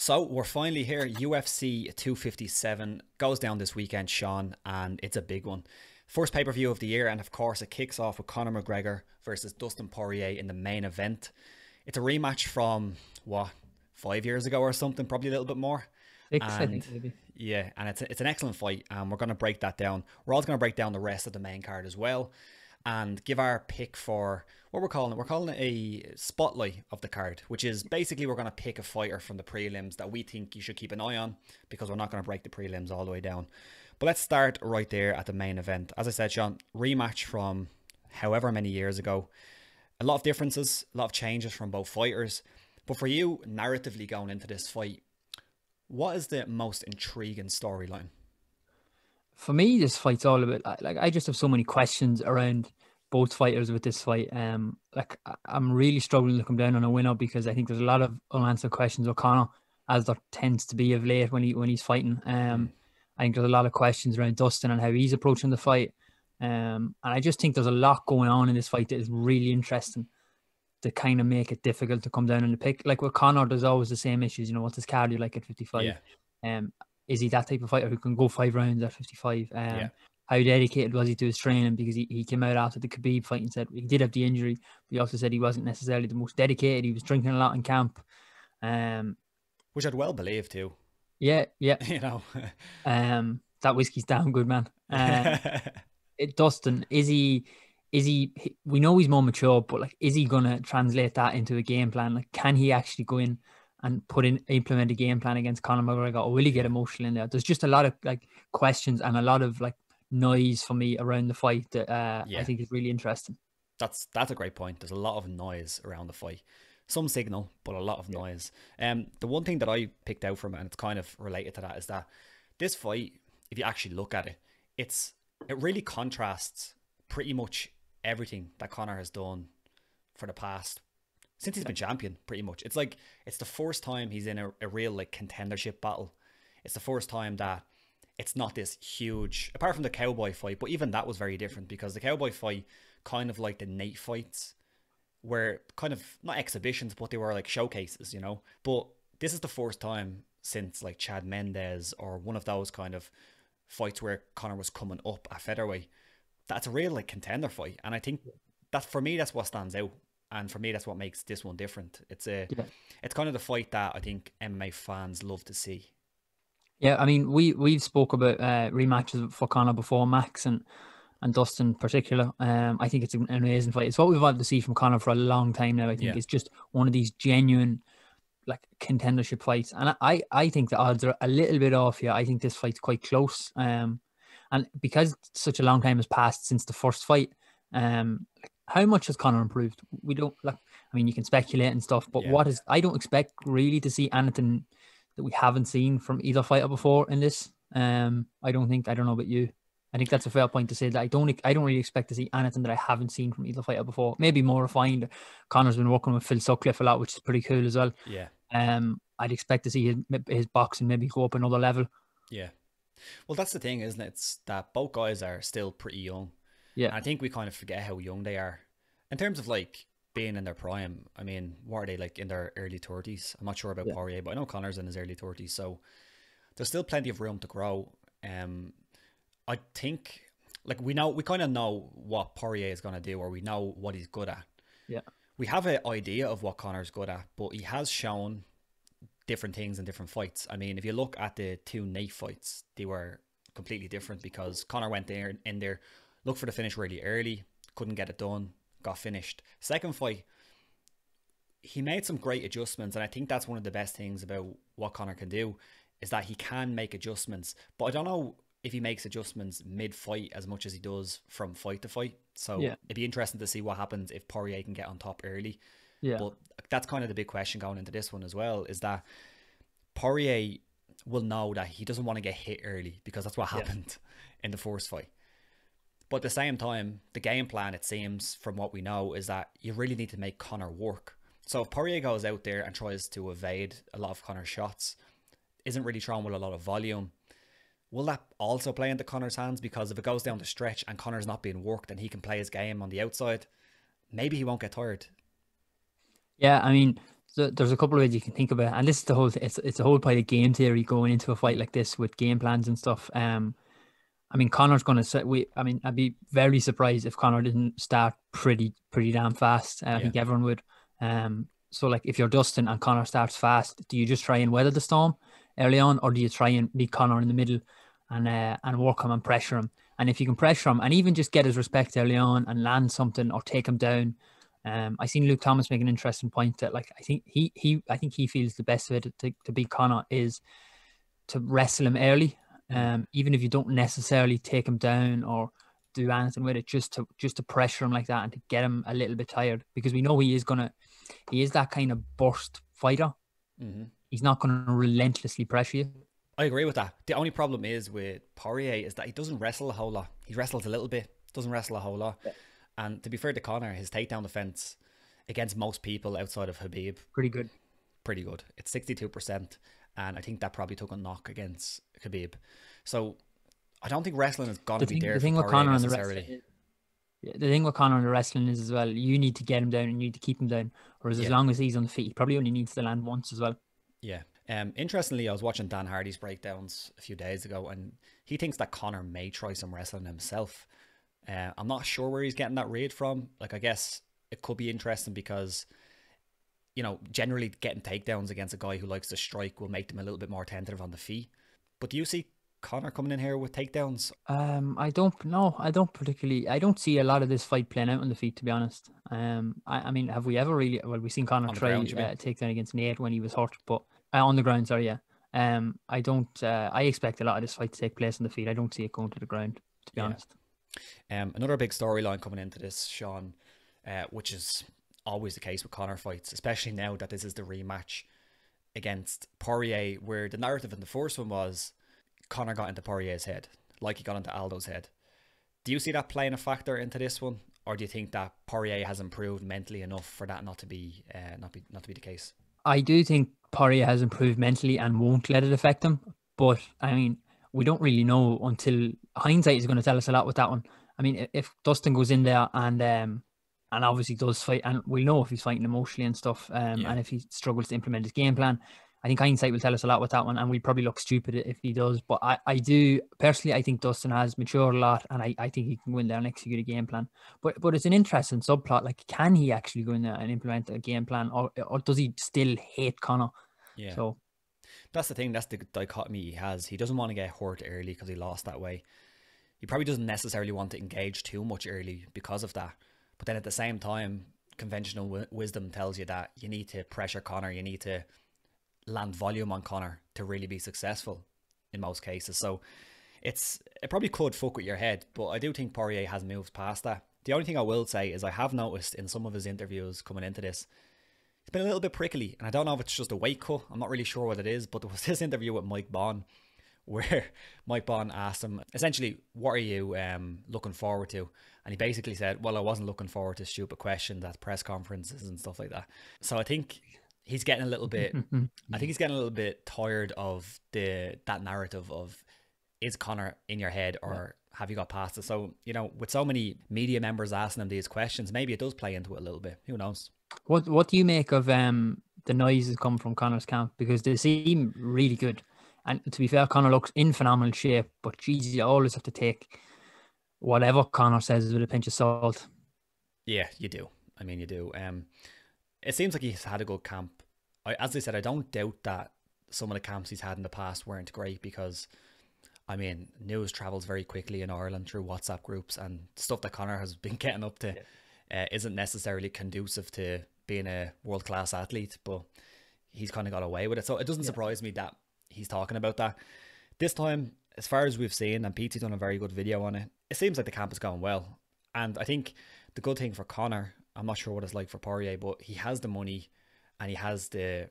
So we're finally here. UFC 257 goes down this weekend, Sean, and it's a big one. First pay-per-view of the year, and of course it kicks off with Conor McGregor versus Dustin Poirier in the main event. It's a rematch from, what, 5 years ago or something, probably a little bit more. Six, I And think, maybe. yeah, and it's an excellent fight, and we're going to break that down. We're also going to break down the rest of the main card as well, and give our pick for what we're calling it. We're calling it a spotlight of the card, which is basically we're going to pick a fighter from the prelims that we think you should keep an eye on, because we're not going to break the prelims all the way down. But let's start right there at the main event. As I said, Sean, rematch from however many years ago. A lot of differences, a lot of changes from both fighters. But for you, narratively going into this fight, what is the most intriguing storyline? For me, this fight's all about like I just have so many questions around both fighters with this fight. I'm really struggling to come down on a winner because I think there's a lot of unanswered questions with Conor, as there tends to be of late when he's fighting. Mm, I think there's a lot of questions around Dustin and how he's approaching the fight. And I just think there's a lot going on in this fight that is really interesting to kind of make it difficult to come down on the pick. Like with Conor, there's always the same issues. You know, what's his cardio like at 55? yeah, Um, is he that type of fighter who can go 5 rounds at 55? yeah. How dedicated was he to his training? Because he came out after the Khabib fight and said he did have the injury, but he also said he wasn't necessarily the most dedicated. He was drinking a lot in camp. Um, Which I'd well believe too. yeah, yeah. You know. That whiskey's damn good, man. Dustin, we know he's more mature, but like, is he gonna translate that into a game plan? Like, can he actually go in and implement a game plan against Conor McGregor, or will he get Yeah, emotional in there? There's just a lot of like questions and a lot of like noise for me around the fight that I yeah. think is really interesting. That's a great point. There's a lot of noise around the fight. Some signal, but a lot of Yeah. noise. The one thing that I picked out from it, and it's kind of related to that, is that this fight, if you actually look at it, it really contrasts pretty much everything that Conor has done for the past since he's been champion, pretty much. It's like it's the first time he's in a real like contendership battle. It's the first time that it's not this huge, apart from the cowboy fight, but even that was very different because the cowboy fight, kind of like the Nate fights, were kind of not exhibitions, but they were like showcases, you know. But this is the first time since like Chad Mendez or one of those kind of fights where Conor was coming up at featherweight. That's a real like contender fight, and I think that for me that's what stands out, and for me that's what makes this one different. Yeah. It's kind of the fight that I think MMA fans love to see. Yeah, I mean, we've spoke about rematches for Conor before, Max and Dustin in particular. I think it's an amazing fight. It's what we've wanted to see from Conor for a long time now. I think Yeah, it's just one of these genuine like contendership fights, and I think the odds are a little bit off here. I think this fight's quite close. And because such a long time has passed since the first fight, how much has Conor improved? We don't like. I mean, you can speculate and stuff, but yeah. what is? I don't expect really to see anything that we haven't seen from either fighter before in this. I don't think. I don't know about you. I think that's a fair point to say that I don't really expect to see anything that I haven't seen from either fighter before. Maybe more refined. Connor's been working with Phil Sutcliffe a lot, which is pretty cool as well. Yeah, I'd expect to see his boxing maybe go up another level. yeah. Well, that's the thing, isn't it? It's that both guys are still pretty young. Yeah, And I think we kind of forget how young they are. In terms of like being in their prime, I mean, what are they like in their early 30s? I'm not sure about yeah, Poirier, but I know Connor's in his early 30s. So there's still plenty of room to grow. I think like we kind of know what Poirier is going to do, or we know what he's good at. yeah, We have an idea of what Connor's good at, but he has shown different things in different fights. I mean, if you look at the two Nate fights, they were completely different because Connor went there in there, looked for the finish really early, couldn't get it done, got finished. Second fight, he made some great adjustments, and I think that's one of the best things about what Connor can do is that he can make adjustments. But I don't know if he makes adjustments mid-fight as much as he does from fight to fight. So yeah, it'd be interesting to see what happens if Poirier can get on top early. yeah, But that's kind of the big question going into this one as well, is that Poirier will know that he doesn't want to get hit early because that's what yeah, happened in the first fight. But at the same time, the game plan, it seems, from what we know, is that you really need to make Conor work. So if Poirier goes out there and tries to evade a lot of Conor's shots, isn't really throwing with a lot of volume, will that also play into Conor's hands? Because if it goes down the stretch and Conor's not being worked and he can play his game on the outside, maybe he won't get tired. yeah. I mean, So there's a couple of ways you can think about it, and this is the whole. It's a whole pile of game theory going into a fight like this with game plans and stuff. I mean, Conor's going to say I mean, I'd be very surprised if Conor didn't start pretty damn fast. I think everyone would. So like if you're Dustin and Conor starts fast, do you just try and weather the storm early on, or do you try and meet Conor in the middle and work him and pressure him? And if you can pressure him and even just get his respect early on and land something or take him down. I seen Luke Thomas make an interesting point that like I think he feels the best way to beat Conor is to wrestle him early. Even if you don't necessarily take him down or do anything with it, just to pressure him like that and to get him a little bit tired, because we know he is that kind of burst fighter. He's not gonna relentlessly pressure you. I agree with that. The only problem is with Poirier is that he doesn't wrestle a whole lot. He wrestles a little bit, doesn't wrestle a whole lot. Yeah. And to be fair to Conor, his takedown defense against most people outside of Khabib, pretty good. It's 62%, and I think that probably took a knock against Khabib. So I don't think wrestling is gonna be there. The thing with Conor necessarily. The thing with Conor and the wrestling is as well, you need to get him down and you need to keep him down. Whereas as long as he's on the feet, he probably only needs to land once as well. Yeah. Interestingly, I was watching Dan Hardy's breakdowns a few days ago, and he thinks that Conor may try some wrestling himself. I'm not sure where he's getting that read from. Like, I guess it could be interesting because, you know, generally getting takedowns against a guy who likes to strike will make them a little bit more tentative on the feet. But do you see Conor coming in here with takedowns? I don't see a lot of this fight playing out on the feet, to be honest. I mean, have we ever really? Well, we've seen Conor try a takedown against Nate when he was hurt, but on the ground, sorry, yeah. I expect a lot of this fight to take place on the feet. I don't see it going to the ground, to be honest. Another big storyline coming into this, Sean, which is always the case with Conor fights, especially now that this is the rematch against Poirier, where the narrative in the first one was Conor got into Poirier's head, like he got into Aldo's head. Do you see that playing a factor into this one, or do you think that Poirier has improved mentally enough for that not to be the case? I do think Poirier has improved mentally and won't let it affect him, but I mean, we don't really know until hindsight is going to tell us a lot with that one. I mean, if Dustin goes in there and obviously does fight, and we'll know if he's fighting emotionally and stuff, and if he struggles to implement his game plan, I think hindsight will tell us a lot with that one, and we probably look stupid if he does. But I do personally, I think Dustin has matured a lot, and I think he can go in there and execute a game plan. But it's an interesting subplot. Like, can he actually go in there and implement a game plan, or does he still hate Conor? Yeah. So that's the thing. That's the dichotomy he has. He doesn't want to get hurt early because he lost that way. He probably doesn't necessarily want to engage too much early because of that. But then at the same time, conventional wisdom tells you that you need to pressure Conor. You need to land volume on Conor to really be successful in most cases. So it probably could fuck with your head, but I do think Poirier has moved past that. The only thing I will say is I have noticed in some of his interviews coming into this, he's been a little bit prickly, and I don't know if it's just a weight cut. I'm not really sure what it is, but there was this interview with Mike Bond where Mike Bond asked him essentially, what are you looking forward to? And he basically said, well, I wasn't looking forward to stupid questions at press conferences and stuff like that. So I think he's getting a little bit tired of that narrative of, is Conor in your head or have you got past it? So, you know, with so many media members asking him these questions, maybe it does play into it a little bit. Who knows? What do you make of the noises come from Conor's camp? Because they seem really good. And to be fair, Conor looks in phenomenal shape, but geez, you always have to take whatever Conor says with a pinch of salt. Yeah, you do. I mean, you do. It seems like he's had a good camp. As I said, I don't doubt that some of the camps he's had in the past weren't great because, I mean, news travels very quickly in Ireland through WhatsApp groups, and stuff that Conor has been getting up to isn't necessarily conducive to being a world-class athlete, but he's kind of got away with it. So it doesn't surprise me that he's talking about that. This time, as far as we've seen, and Pete's done a very good video on it, it seems like the camp is going well. And I think the good thing for Conor, I'm not sure what it's like for Poirier, but he has the money and he has the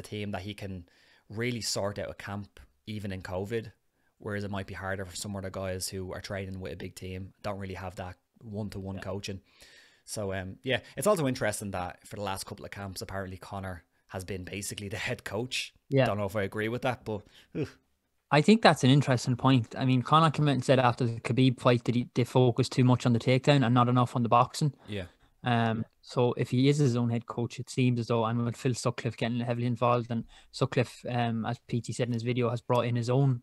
team that he can really sort out a camp even in COVID, whereas it might be harder for some other guys who are training with a big team, don't really have that one-to-one coaching. So it's also interesting that for the last couple of camps, apparently Conor has been basically the head coach. Don't know if I agree with that, but I think that's an interesting point. I mean, Conor came out and said after the Khabib fight that they focused too much on the takedown and not enough on the boxing. Yeah. So if he is his own head coach, it seems as though, and with Phil Sutcliffe getting heavily involved, and Sutcliffe, as PT said in his video, has brought in his own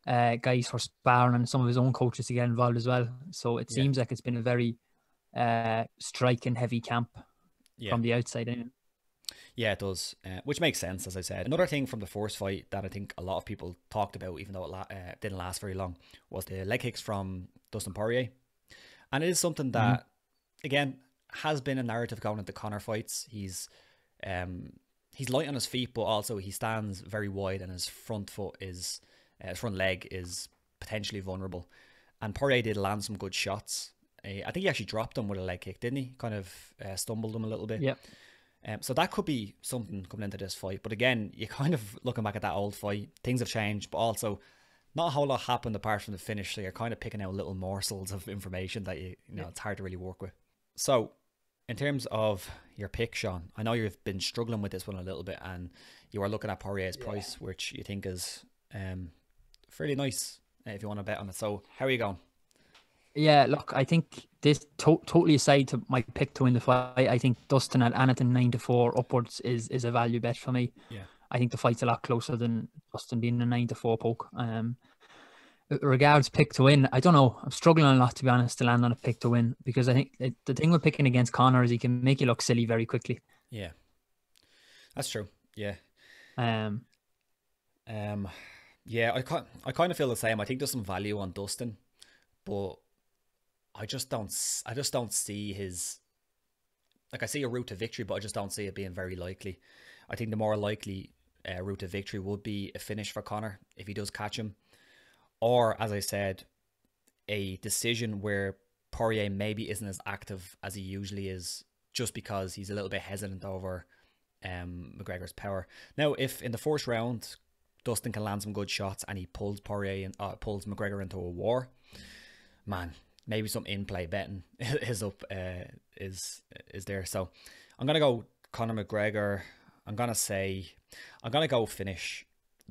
guys for sparring and some of his own coaches to get involved as well. So it seems like it's been a very striking heavy camp from the outside in. Yeah, it does, which makes sense, as I said. Another thing from the first fight that I think a lot of people talked about, even though it didn't last very long, was the leg kicks from Dustin Poirier. And it is something that, again, has been a narrative going into Conor fights. He's light on his feet, but also he stands very wide, and his front leg is potentially vulnerable. And Poirier did land some good shots. I think he actually dropped him with a leg kick, didn't he? Kind of stumbled him a little bit. Yeah. So that could be something coming into this fight. But again, you kind of looking back at that old fight, things have changed, but also not a whole lot happened apart from the finish. So you're kind of picking out little morsels of information that you know it's hard to really work with. So in terms of your pick, Sean, I know you've been struggling with this one a little bit, and you are looking at Poirier's price, which you think is fairly nice if you want to bet on it. So how are you going? Yeah, look, I think this totally aside to my pick to win the fight, I think Dustin at anything 9-4 upwards is a value bet for me. Yeah, I think the fight's a lot closer than Dustin being a 9-4 poke. Regards pick to win, I don't know. I'm struggling a lot, to be honest, to land on a pick to win, because I think the thing with picking against Conor is he can make you look silly very quickly. Yeah, that's true. Yeah. Yeah, I kind of feel the same. I think there's some value on Dustin, but I just don't see his, like, I see a route to victory, but I just don't see it being very likely. I think the more likely route to victory would be a finish for Conor if he does catch him, or, as I said, a decision where Poirier maybe isn't as active as he usually is, just because he's a little bit hesitant over McGregor's power. Now, if in the first round Dustin can land some good shots and he pulls pulls McGregor into a war, man, maybe some in-play betting is there. So I'm gonna go Conor McGregor. I'm gonna go finish.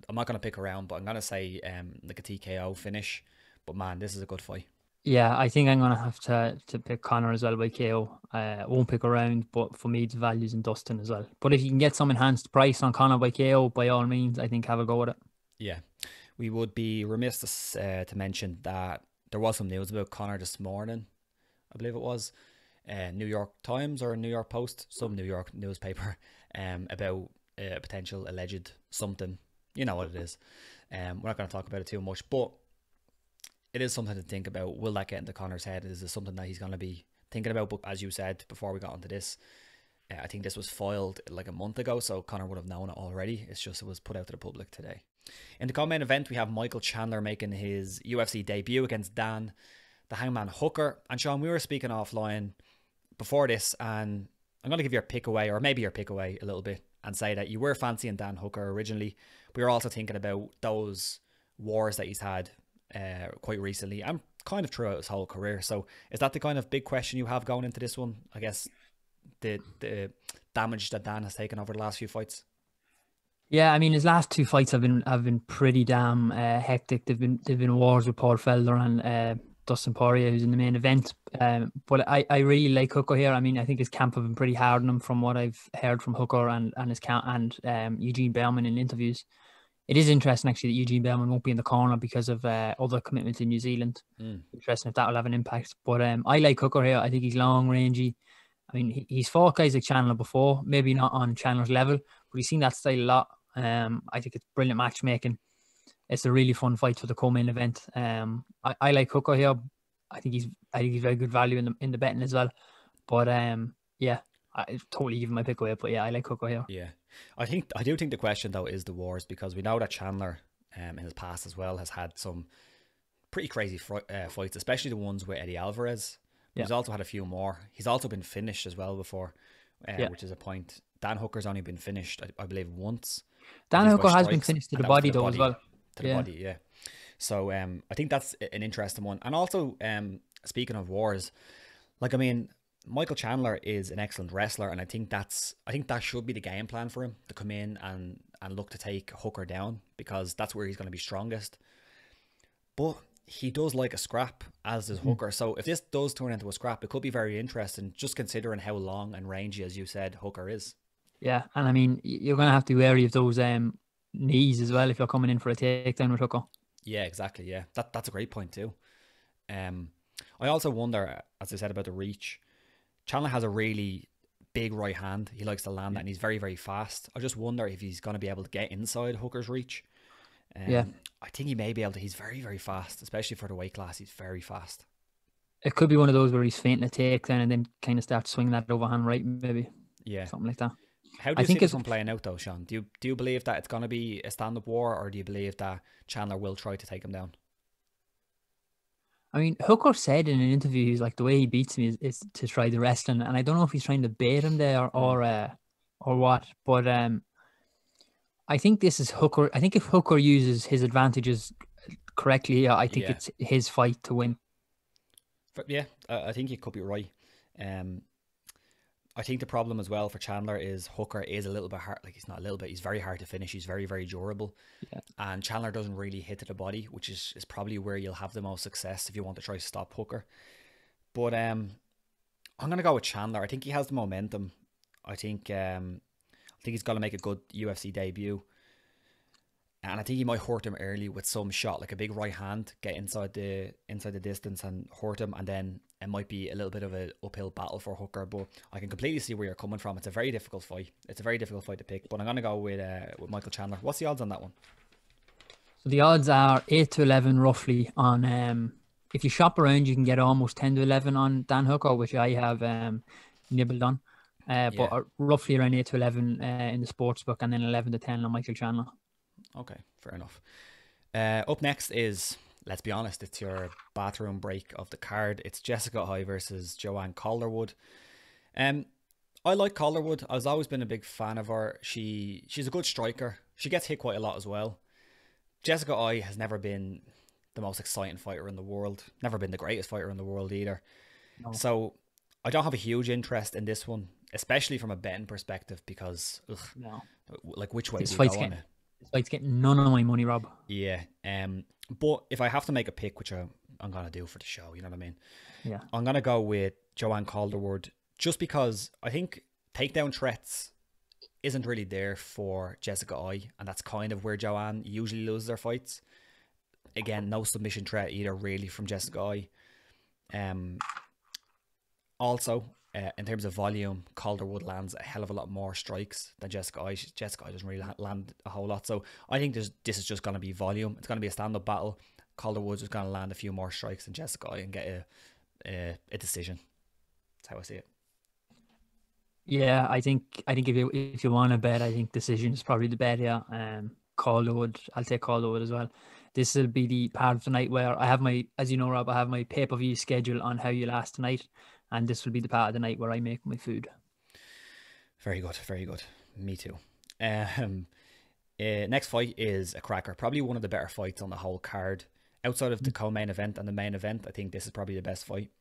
I'm not gonna pick around, but I'm gonna say like a TKO finish. But man, this is a good fight. Yeah, I think I'm gonna have to pick Conor as well by KO. Won't pick around, but for me, the value's in Dustin as well. But if you can get some enhanced price on Conor by KO, by all means, I think have a go with it. Yeah, we would be remiss to mention that there was some news about Conor this morning. I believe it was New York Times or New York Post, some New York newspaper, about a potential alleged something. You know what it is. We're not going to talk about it too much, but it is something to think about. Will that get into Conor's head? Is this something that he's going to be thinking about? But as you said before we got into this, I think this was filed like a month ago, so Conor would have known it already. It's just it was put out to the public today. In the co-main event, we have Michael Chandler making his UFC debut against Dan, the Hangman Hooker. And Sean, we were speaking offline before this, and I'm going to give your pick away, or maybe your pick away a little bit, and say that you were fancying Dan Hooker originally, but you're also thinking about those wars that he's had quite recently and kind of throughout his whole career. So is that the kind of big question you have going into this one? I guess the damage that Dan has taken over the last few fights. Yeah, I mean, his last two fights have been pretty damn hectic. They've been wars with Paul Felder and Dustin Poirier, who's in the main event. But I really like Hooker here. I mean, I think his camp have been pretty hard on him from what I've heard from Hooker and his camp and Eugene Bellman in interviews. It is interesting actually that Eugene Bellman won't be in the corner because of other commitments in New Zealand. Interesting if that will have an impact. But I like Hooker here. I think he's long, rangy. I mean, he's fought guys like Chandler before, maybe not on Chandler's level, but he's seen that style a lot. I think it's brilliant matchmaking. It's a really fun fight for the co-main event. I like Hooker here. I think he's very good value in the betting as well. But yeah, I totally give him my pick away. But yeah, I like Hooker here. Yeah, I do think the question though is the wars, because we know that Chandler in his past as well has had some pretty crazy fights, especially the ones with Eddie Alvarez. Yeah. He's also had a few more. He's also been finished as well before, which is a point. Dan Hooker's only been finished, I believe, once. Dan Hooker has been finished to the body though as well. To the body, yeah. So I think that's an interesting one. And also, speaking of wars, like, I mean, Michael Chandler is an excellent wrestler, and I think that should be the game plan for him, to come in and look to take Hooker down, because that's where he's going to be strongest. But he does like a scrap, as does Hooker. So if this does turn into a scrap, it could be very interesting, just considering how long and rangy, as you said, Hooker is. Yeah, and I mean, you're going to have to be wary of those knees as well if you're coming in for a takedown with Hooker. Yeah, exactly. Yeah, that's a great point too. I also wonder, as I said, about the reach. Chandler has a really big right hand. He likes to land that, and he's very, very fast. I just wonder if he's going to be able to get inside Hooker's reach. Yeah. I think he may be able to. He's very, very fast, especially for the weight class. He's very fast. It could be one of those where he's feinting a takedown and then kind of starts swinging that overhand right, maybe. Yeah. Something like that. How do you see this one playing out, though, Sean? Do you believe that it's going to be a stand-up war, or do you believe that Chandler will try to take him down? I mean, Hooker said in an interview, he's like, the way he beats me is to try the wrestling, and I don't know if he's trying to bait him there or what, but I think this is Hooker. I think if Hooker uses his advantages correctly, I think it's his fight to win. But yeah, I think you could be right. I think the problem as well for Chandler is Hooker is a little bit hard. Like, he's not a little bit. He's very hard to finish. He's very, very durable. Yeah. And Chandler doesn't really hit to the body, which is probably where you'll have the most success if you want to try to stop Hooker. But I'm going to go with Chandler. I think he has the momentum. I think he's going to make a good UFC debut. And I think he might hurt him early with some shot, like a big right hand, get inside the distance and hurt him, and then it might be a little bit of an uphill battle for Hooker. But I can completely see where you're coming from. It's a very difficult fight. It's a very difficult fight to pick. But I'm gonna go with Michael Chandler. What's the odds on that one? So the odds are 8-11 roughly on. If you shop around, you can get almost 10-11 on Dan Hooker, which I have nibbled on. But roughly around 8-11 in the sportsbook, and then 11-10 on Michael Chandler. Okay, fair enough. Up next is, let's be honest, it's your bathroom break of the card. It's Jessica Eye versus Joanne Calderwood. I like Calderwood. I've always been a big fan of her. She's a good striker. She gets hit quite a lot as well. Jessica Eye has never been the most exciting fighter in the world. Never been the greatest fighter in the world either. No. So I don't have a huge interest in this one, especially from a betting perspective, because like, which way do you go on it? This fight's getting none of my money, Rob. Yeah. But if I have to make a pick, which I'm going to do for the show, you know what I mean? Yeah. I'm going to go with Joanne Calderwood, just because I think takedown threats isn't really there for Jessica Eye, and that's kind of where Joanne usually loses her fights. Again, no submission threat either, really, from Jessica Eye. Also, in terms of volume, Calderwood lands a hell of a lot more strikes than Jessica Eye. Jessica Eye doesn't really land a whole lot. So I think this is just going to be volume. It's going to be a stand-up battle. Calderwood's just going to land a few more strikes than Jessica Eye and get a decision. That's how I see it. Yeah, I think if you want to bet, I think decision is probably the bet. Yeah, Calderwood. I'll take Calderwood as well. This will be the part of the night where I have as you know, Rob, I have my pay-per-view schedule on How You Last Tonight. And this will be the part of the night where I make my food. Very good, very good. Me too. Next fight is a cracker. Probably one of the better fights on the whole card. Outside of the co-main event and the main event, I think this is probably the best fight.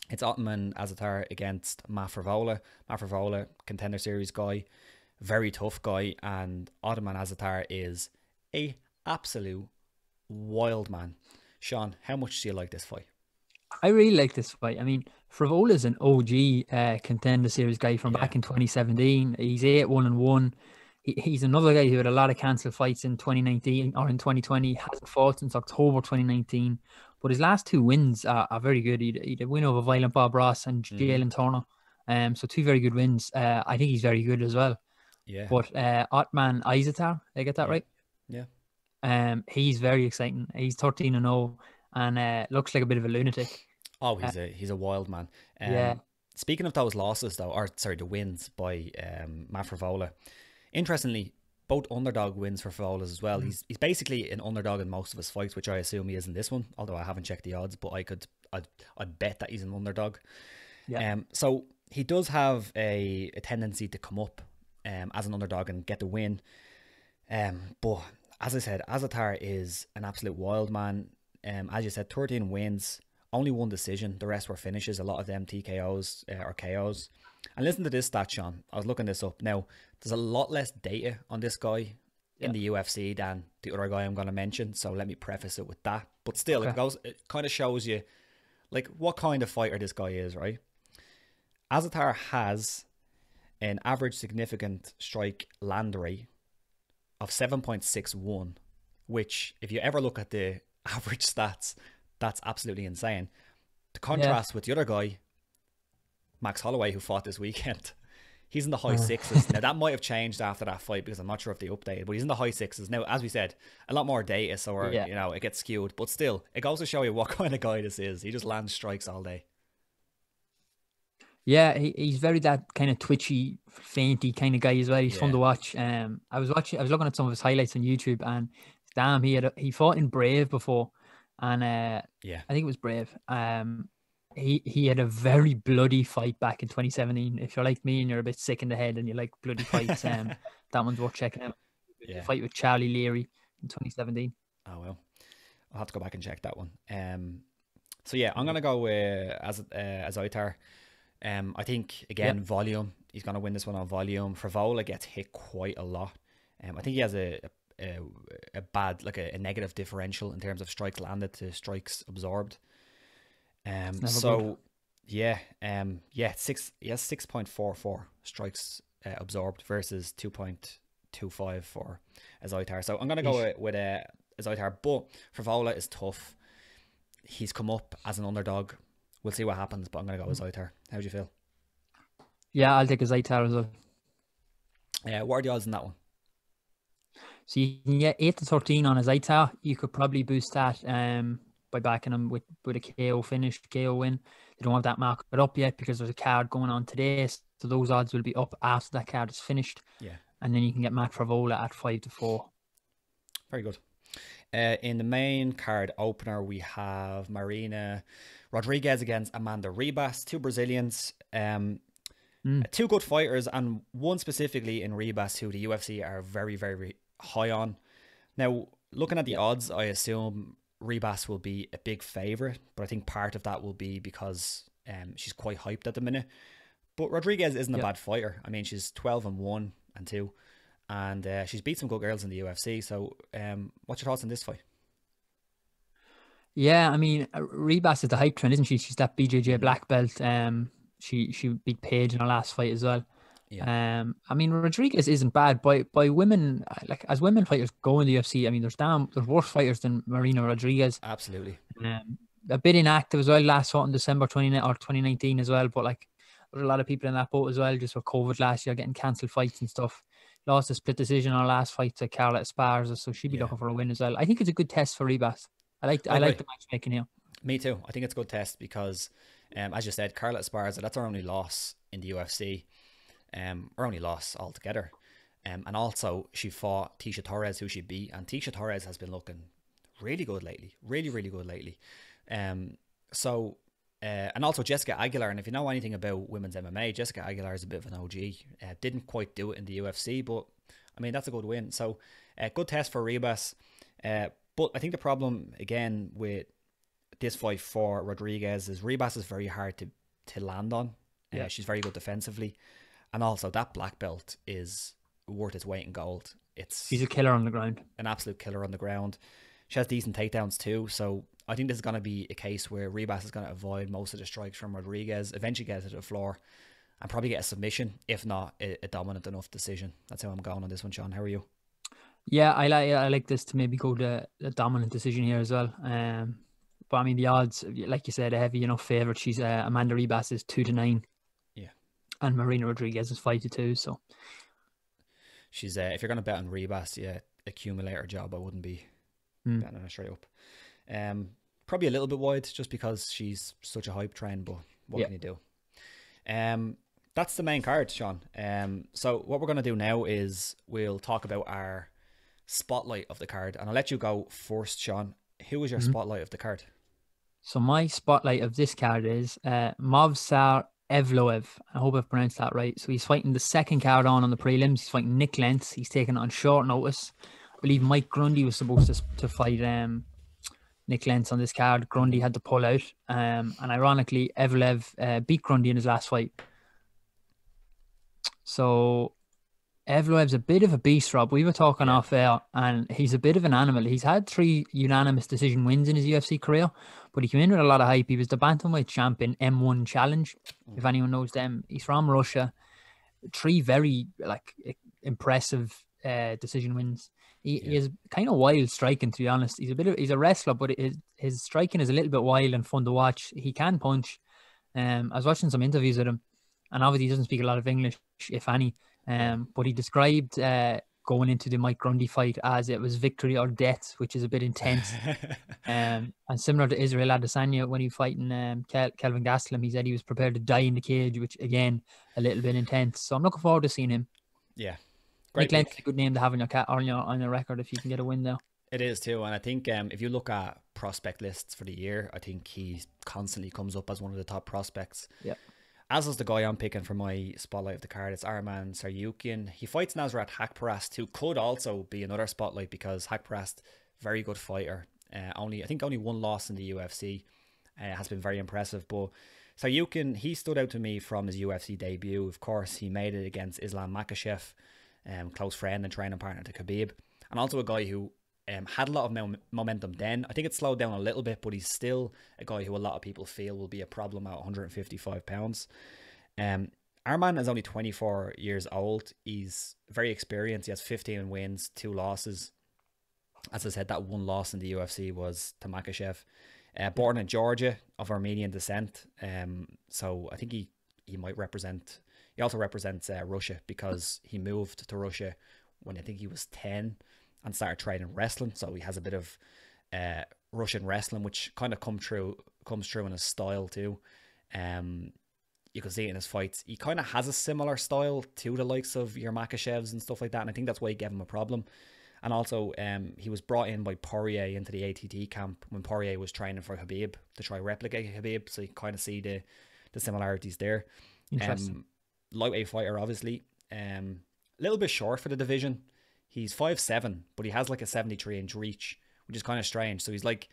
It's Ottman Azaitar against Frevola. Frevola, Contender Series guy. Very tough guy. And Ottman Azaitar is a absolute wild man. Sean, how much do you like this fight? I really like this fight. I mean, Frevola's an OG Contender Series guy from back in 2017. He's 8-1-1. He's another guy who had a lot of cancelled fights in 2019 or in 2020. Hasn't fought since October 2019. But his last two wins are very good. He had a win over Violent Bob Ross and Jalen Turner. So two very good wins. I think he's very good as well. Yeah. But Ottman Azaitar, did I get that right? Yeah. He's very exciting. He's 13-0. And looks like a bit of a lunatic. Oh, he's a wild man. Yeah. Speaking of those losses, though, the wins by Frevola. Interestingly, both underdog wins for Frevola as well. He's basically an underdog in most of his fights, which I assume he is in this one. Although I haven't checked the odds, but I'd bet that he's an underdog. Yeah. So he does have a tendency to come up as an underdog and get the win. But as I said, Azaitar is an absolute wild man. As you said, 13 wins, only one decision. The rest were finishes. A lot of them TKOs or KOs. And listen to this stat, Sean. I was looking this up. Now, there's a lot less data on this guy in the UFC than the other guy I'm going to mention. So let me preface it with that. But still, Okay. it kind of shows you like what kind of fighter this guy is, right? Azaitar has an average significant strike land rate of 7.61, which if you ever look at the average stats, that's absolutely insane. To contrast with the other guy, Max Holloway, who fought this weekend, he's in the high sixes. Now, that might have changed after that fight because I'm not sure if they updated, but he's in the high sixes. Now, as we said, a lot more data, so it gets skewed. But still, it goes to show you what kind of guy this is. He just lands strikes all day. Yeah, he's very that kind of twitchy, feinty kind of guy as well. He's fun to watch. I was looking at some of his highlights on YouTube, and damn, he fought in Brave before, and I think it was Brave. He had a very bloody fight back in 2017. If you're like me and you're a bit sick in the head and you like bloody fights, that one's worth checking out. The fight with Charlie Leary in 2017. Oh well, I'll have to go back and check that one. So yeah, I'm gonna go with Azaitar. I think again volume. He's gonna win this one on volume. Frevola gets hit quite a lot. I think he has a bad, like a negative differential in terms of strikes landed to strikes absorbed. So good. He has 6.44 strikes absorbed versus 2.25 for Azaitar. So I'm gonna go with Azaitar, but Frevola is tough. He's come up as an underdog. We'll see what happens, but I'm going to go with Azaitar. How do you feel? Yeah, I'll take Azaitar as well. What are the odds in that one? So you can get 8-13 on Azaitar. You could probably boost that by backing him with a KO finish, KO win. They don't have that market up yet because there's a card going on today. So those odds will be up after that card is finished. Yeah. And then you can get Matt Frevola at 5-4. Very good. In the main card opener, we have Marina Rodriquez against Amanda Ribas, two Brazilians, two good fighters, and one specifically in Ribas who the UFC are very, very high on. Now, looking at the odds, I assume Ribas will be a big favourite, but I think part of that will be because she's quite hyped at the minute. But Rodriquez isn't a bad fighter. I mean, she's 12-1 and 2. And she's beat some good girls in the UFC. So what's your thoughts on this fight? Yeah, I mean, Ribas is the hype train, isn't she? She's that BJJ black belt. She beat Paige in her last fight as well. Yeah. I mean, Rodriguez isn't bad. By women, like as women fighters go in the UFC, I mean, there's worse fighters than Marina Rodriguez. Absolutely. A bit inactive as well. Last fought in December 2019 as well. But like, there's a lot of people in that boat as well, just with COVID last year, getting cancelled fights and stuff. Lost a split decision on her last fight to Carla Esparza, so she'd be looking for a win as well. I think it's a good test for Ribas. I like the matchmaking here. Me too. I think it's a good test because, as you said, Carla Esparza, that's her only loss in the UFC, her only loss altogether. And also she fought Tecia Torres, who she beat, and Tecia Torres has been looking really good lately, really, really good lately. And also Jessica Aguilar, and if you know anything about women's MMA, Jessica Aguilar is a bit of an OG. Didn't quite do it in the UFC, but I mean, that's a good win. So good test for Ribas. But I think the problem again with this fight for Rodriguez is Ribas is very hard to land on. She's very good defensively, and also that black belt is worth its weight in gold. She's a killer on the ground, an absolute killer on the ground. She has decent takedowns too, so I think this is going to be a case where Ribas is going to avoid most of the strikes from Rodriguez, eventually get to the floor, and probably get a submission, if not a dominant enough decision. That's how I'm going on this one, Sean. How are you? Yeah, I like this to maybe go to a dominant decision here as well. But I mean, the odds, like you said, a heavy enough favourite. She's Amanda Ribas is 2-9. Yeah, and Marina Rodriguez is 5-2. So she's if you're going to bet on Ribas, accumulator job. I wouldn't be betting on her straight up. Probably a little bit wide just because she's such a hype train, but what can you do? That's the main card, Sean. So what we're going to do now is we'll talk about our spotlight of the card, and I'll let you go first, Sean. Who was your spotlight of the card? So my spotlight of this card is Movsar Evloev. I hope I've pronounced that right. So he's fighting the second card on the prelims. He's fighting Nick Lentz. He's taken it on short notice. I believe Mike Grundy was supposed to fight Nick Lentz on this card. Grundy had to pull out. And ironically, Evloev beat Grundy in his last fight. So Evloev's a bit of a beast, Rob. We were talking off air, and he's a bit of an animal. He's had 3 unanimous decision wins in his UFC career, but he came in with a lot of hype. He was the bantamweight champ in M1 Challenge, if anyone knows them. He's from Russia. 3 very impressive decision wins. He is kind of wild striking, to be honest. He's a wrestler, but his striking is a little bit wild and fun to watch. He can punch. I was watching some interviews with him, and obviously he doesn't speak a lot of English, if any. But he described going into the Mike Grundy fight as it was victory or death, which is a bit intense. And similar to Israel Adesanya when he was fighting Kelvin Gastelum, he said he was prepared to die in the cage, which again, a little bit intense. So I'm looking forward to seeing him. Yeah. Great Nick Lent's a good name to have on your record if you can get a win there. It is too, and I think if you look at prospect lists for the year, I think he constantly comes up as one of the top prospects. Yeah. As is the guy I'm picking for my spotlight of the card, it's Arman Tsarukyan. He fights Nasrat Haqparast, who could also be another spotlight because Haqparast, very good fighter. I think only 1 loss in the UFC. Has been very impressive. But Tsarukyan, he stood out to me from his UFC debut. Of course, he made it against Islam Makhachev, close friend and training partner to Khabib, and also a guy who had a lot of momentum then. I think it slowed down a little bit, but he's still a guy who a lot of people feel will be a problem at 155 pounds. Arman is only 24 years old. He's very experienced. He has 15 wins, 2 losses. As I said, that 1 loss in the UFC was to Makhachev. Born in Georgia, of Armenian descent. So I think he might represent... He also represents Russia because he moved to Russia when I think he was 10 and started training wrestling. So he has a bit of Russian wrestling, which kind of comes through in his style too. You can see it in his fights. He kind of has a similar style to the likes of your Makhachevs and stuff like that. And I think that's why he gave him a problem. And also, he was brought in by Poirier into the ATT camp when Poirier was training for Khabib to try replicate Khabib. So you kind of see the similarities there. Interesting. Lightweight fighter, obviously. A little bit short for the division. He's 5'7", but he has like a 73-inch reach, which is kind of strange. So he's like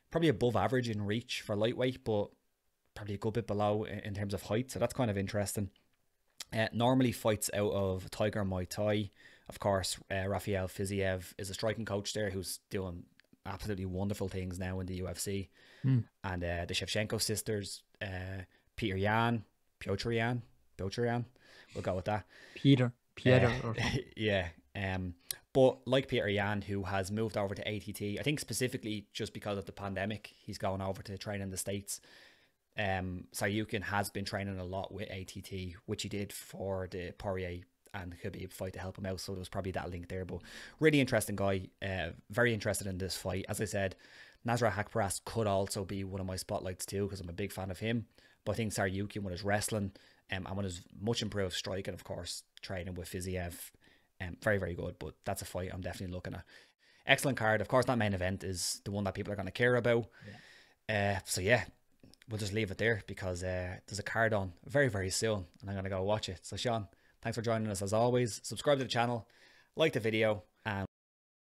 probably above average in reach for lightweight, but probably a good bit below in terms of height. So that's kind of interesting. Normally fights out of Tiger Muay Thai. Of course, Rafael Fiziev is a striking coach there who's doing absolutely wonderful things now in the UFC. And the Shevchenko sisters, Petr Yan, we'll go with that. Peter. Yeah. But like Petr Yan, who has moved over to ATT, I think specifically just because of the pandemic, he's going over to train in the States. Tsarukyan has been training a lot with ATT, which he did for the Poirier and Khabib fight to help him out. So there was probably that link there. But really interesting guy. Very interested in this fight. As I said, Nasrat Haqparast could also be one of my spotlights too, because I'm a big fan of him. But I think Tsarukyan with his wrestling and with his much improved striking, of course, training with Fiziev, very, very good. But that's a fight I'm definitely looking at. Excellent card. Of course, that main event is the one that people are going to care about. So yeah, we'll just leave it there because there's a card on very, very soon and I'm going to go watch it. So Sean, thanks for joining us as always. Subscribe to the channel, like the video,